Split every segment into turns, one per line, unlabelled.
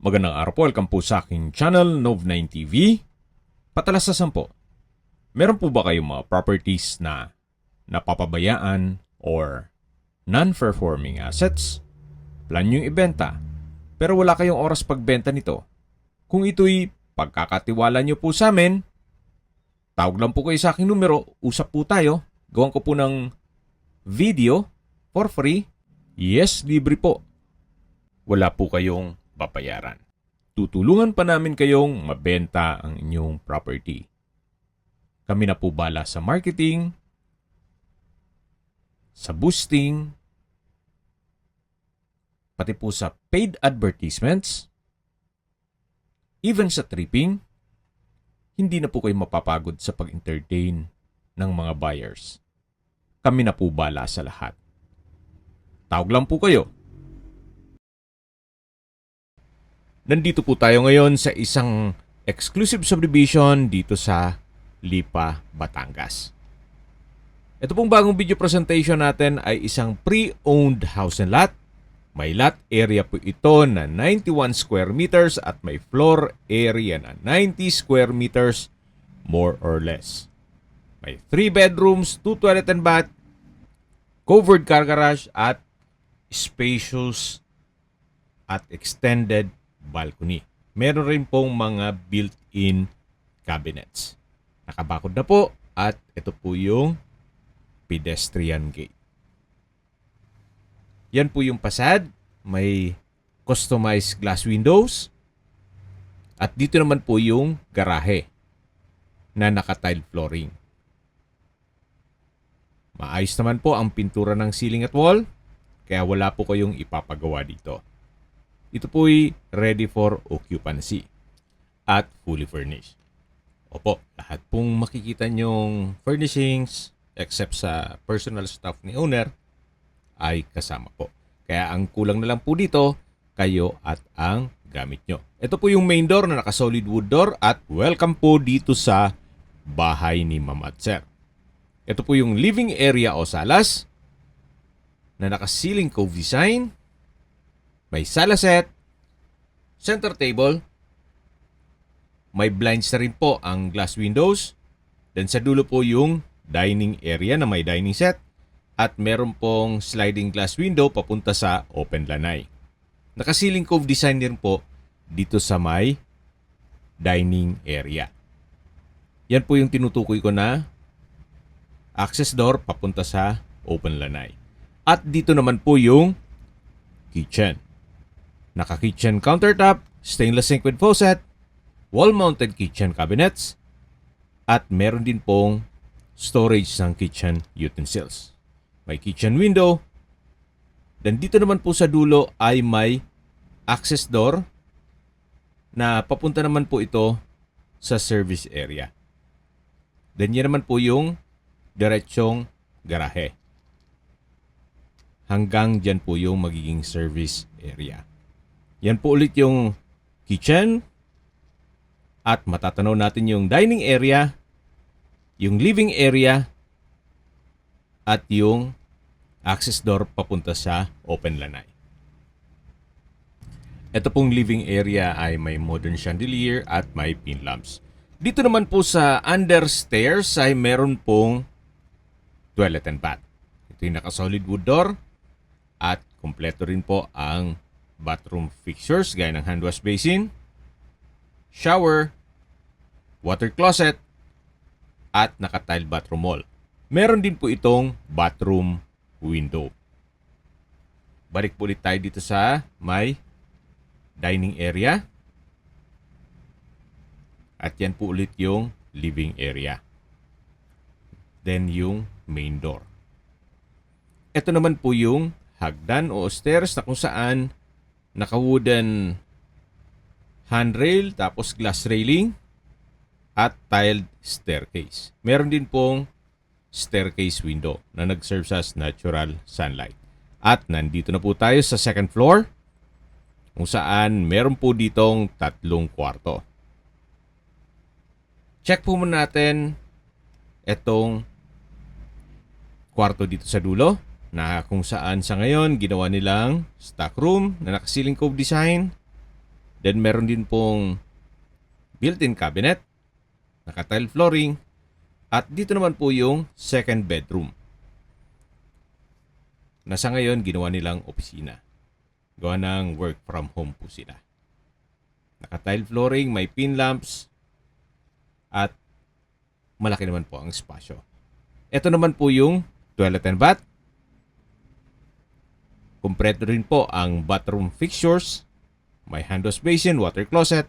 Magandang araw po, welcome po sa aking channel, Nov9 TV. Patalasasan po, meron po ba kayong mga properties na napapabayaan or non-performing assets? Plan nyo ibenta, pero wala kayong oras pagbenta nito. Kung ito'y pagkakatiwala nyo po sa amin, tawag lang po kayo sa aking numero, usap po tayo, gawan ko po ng video for free. Yes, libre po. Wala po kayong babayaran. Tutulungan pa namin kayong mabenta ang inyong property. Kami na po bala sa marketing, sa boosting, pati po sa paid advertisements, even sa tripping. Hindi na po kayo mapapagod sa pag-entertain ng mga buyers. Kami na po bala sa lahat. Tawag lang po kayo. Nandito po tayo ngayon sa isang exclusive subdivision dito sa Lipa, Batangas. Ito pong bagong video presentation natin ay isang pre-owned house and lot. May lot area po ito na 91 square meters at may floor area na 90 square meters more or less. May 3 bedrooms, 2 toilet and bath, covered car garage at spacious at extended balcony. Meron rin pong mga built-in cabinets. Nakabakod na po at ito po yung pedestrian gate. Yan po yung facade. May customized glass windows. At dito naman po yung garahe na naka-tile flooring. Maayos naman po ang pintura ng ceiling at wall, kaya wala po kayong ipapagawa dito. Ito po'y ready for occupancy at fully furnished. Opo, lahat pong makikita nyong furnishings except sa personal stuff ni owner ay kasama po. Kaya ang kulang na lang po dito, kayo at ang gamit nyo. Ito po yung main door na naka-solid wood door at welcome po dito sa bahay ni Ma'am at Sir. Ito po yung living area o salas na naka-ceiling cove design. May sala set, center table, may blinds na rin po ang glass windows. Then sa dulo po yung dining area na may dining set at meron pong sliding glass window papunta sa open lanay. Naka-ceiling cove design din po dito sa may dining area. Yan po yung tinutukoy ko na access door papunta sa open lanay. At dito naman po yung kitchen. Naka-kitchen countertop, stainless sink with faucet, wall-mounted kitchen cabinets, at meron din pong storage ng kitchen utensils. May kitchen window. Then dito naman po sa dulo ay may access door na papunta naman po ito sa service area. Then yan naman po yung diretsong garahe. Hanggang dyan po yung magiging service area. Yan po ulit yung kitchen. At matatanaw natin yung dining area, yung living area, at yung access door papunta sa open lanay. Ito pong living area ay may modern chandelier at may pin lamps. Dito naman po sa under stairs ay meron pong toilet and bath. Ito yung naka-solid wood door at kumpleto rin po ang bathroom fixtures gaya ng hand wash basin, shower, water closet, at naka-tile bathroom wall. Meron din po itong bathroom window. Balik po ulit tayo dito sa may dining area. At yan po ulit yung living area. Then yung main door. Ito naman po yung hagdan o stairs na kung saan naka-wooden handrail, tapos glass railing, at tiled staircase. Meron din pong staircase window na nag-serve as natural sunlight. At nandito na po tayo sa second floor, kung saan meron po ditong 3 kwarto. Check po muna natin itong kwarto dito sa dulo. na kung saan sa ngayon ginawa nilang stock room na naka-ceiling cove design Then meron din pong built-in cabinet, naka-tile flooring, at dito naman po yung second bedroom. Na sa ngayon, ginawa nilang opisina. Gawa ng work from home po sila. Naka-tile flooring, may pin lamps, at malaki naman po ang espasyo. Ito naman po yung toilet and bath. Kumpleto rin po ang bathroom fixtures. May hand wash basin, water closet,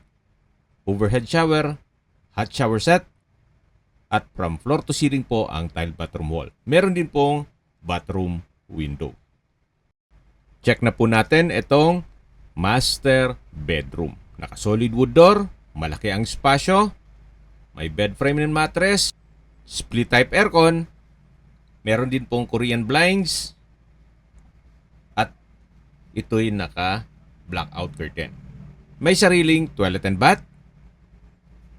overhead shower, hot shower set, at from floor to ceiling po ang tile bathroom wall. Meron din pong bathroom window. Check na po natin itong master bedroom. Naka-solid wood door, malaki ang espasyo, may bed frame and mattress, split type aircon, meron din pong Korean blinds, at ito'y naka-blackout curtain. May sariling toilet and bath,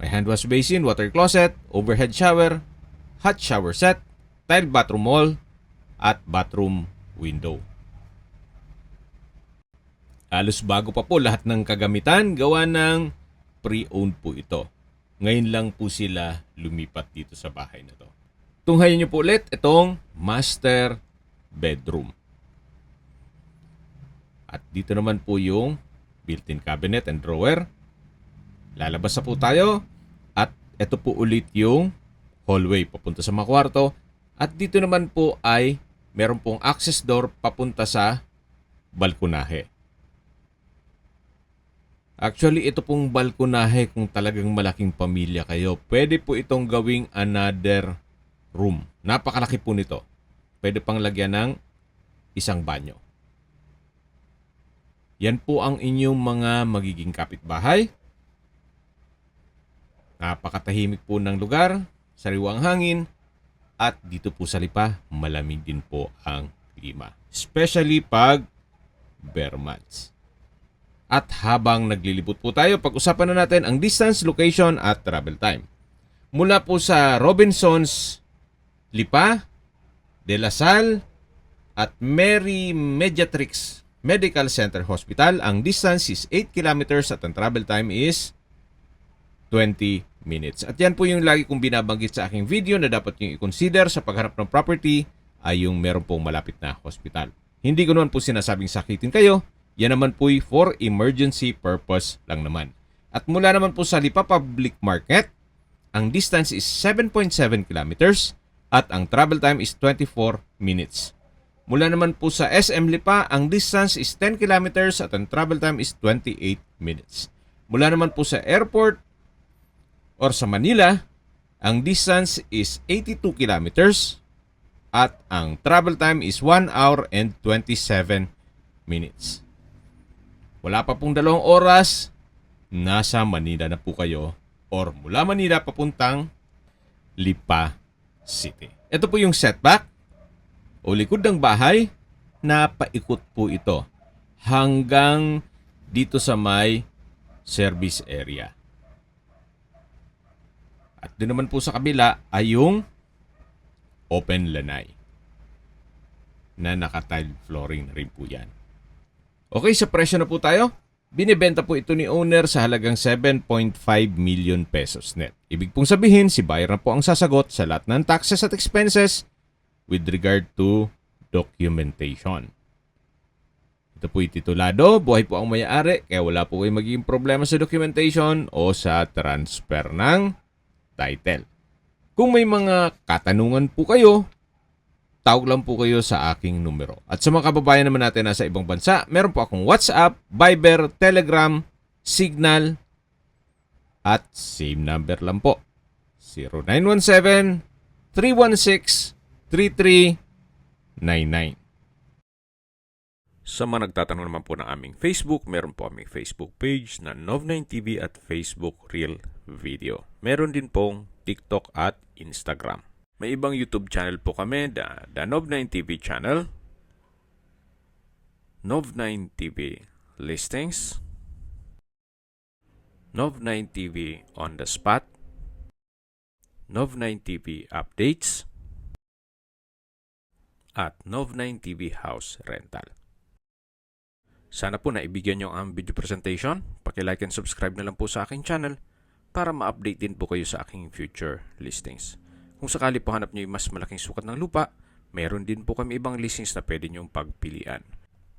may hand wash basin, water closet, overhead shower, hot shower set, tile bathroom wall, at bathroom window. Halos bago pa po lahat ng kagamitan, gawa ng pre-owned po ito. Ngayon lang po sila lumipat dito sa bahay na to. Tunghayan niyo po ulit itong master bedroom. At dito naman po yung built-in cabinet and drawer. Lalabas na po tayo. At ito po ulit yung hallway papunta sa mga kwarto. At dito naman po ay meron pong access door papunta sa balkonahe. Actually, ito pong balkonahe kung talagang malaking pamilya kayo, pwede po itong gawing another room. Napakalaki po nito. Pwede pang lagyan ng isang banyo. Yan po ang inyong mga magiging kapitbahay. Napakatahimik po ng lugar, sariwang hangin, at dito po sa Lipa, malamig din po ang klima. Especially pag bare months. At habang naglilibot po tayo, pag-usapan na natin ang distance, location at travel time. Mula po sa Robinsons, Lipa, De La Salle at Mary Mediatrix Medical Center Hospital, ang distance is 8 kilometers at ang travel time is 20 minutes. At yan po yung lagi kong binabanggit sa aking video na dapat nyo i-consider sa pagharap ng property ay yung meron pong malapit na hospital. Hindi ko naman po sinasabing sakitin kayo. Yan naman po for emergency purpose lang naman. At mula naman po sa Lipa Public Market, ang distance is 7.7 kilometers at ang travel time is 24 minutes. Mula naman po sa SM Lipa, ang distance is 10 kilometers at ang travel time is 28 minutes. Mula naman po sa airport or sa Manila, ang distance is 82 kilometers at ang travel time is 1 hour and 27 minutes. Wala pa pong 2 oras, nasa Manila na po kayo or mula Manila papuntang Lipa City. Ito po yung setback o likod ng bahay, napaikot po ito hanggang dito sa may service area. At doon naman po sa kabila ay yung open lanai na naka-tile flooring rin po yan. Okay, sa presyo na po tayo. Binibenta po ito ni owner sa halagang 7.5 million pesos net. Ibig pong sabihin, si buyer na po ang sasagot sa lahat ng taxes at expenses with regard to documentation. Ito po titulado, buhay po ang may-ari, kaya wala po kayong magiging problema sa documentation o sa transfer ng title. Kung may mga katanungan po kayo, tawag lang po kayo sa aking numero. At sa mga kababayan naman natin nasa ibang bansa, meron po akong WhatsApp, Viber, Telegram, Signal, at same number lang po. 0917-316-3399. Sa mga nagtatanong naman po ng aming Facebook, meron po aming Facebook page na Nov9TV at Facebook Real Video. Meron din pong TikTok at Instagram. May ibang YouTube channel po kami, the Nov9TV channel, Nov9TV Listings, Nov9TV On The Spot, Nov9TV Updates, at Nov9TV House Rental.
Sana po naibigyan nyo ang video presentation. Paki-like and subscribe na lang po sa aking channel para ma-update din po kayo sa aking future listings. Kung sakali po hanap nyo yung mas malaking sukat ng lupa, meron din po kami ibang listings na pwede nyong pagpilian.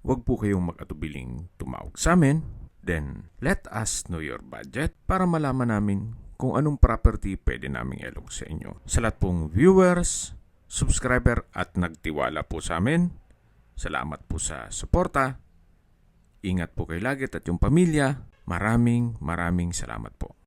Huwag po kayong mag-atubiling tumawag sa amin. Then, let us know your budget para malaman namin kung anong property pwede naming ilog sa inyo. Sa lahat pong viewers, subscriber at nagtiwala po sa amin, salamat po sa suporta. Ingat po kayo lagi at yung pamilya. Maraming salamat po.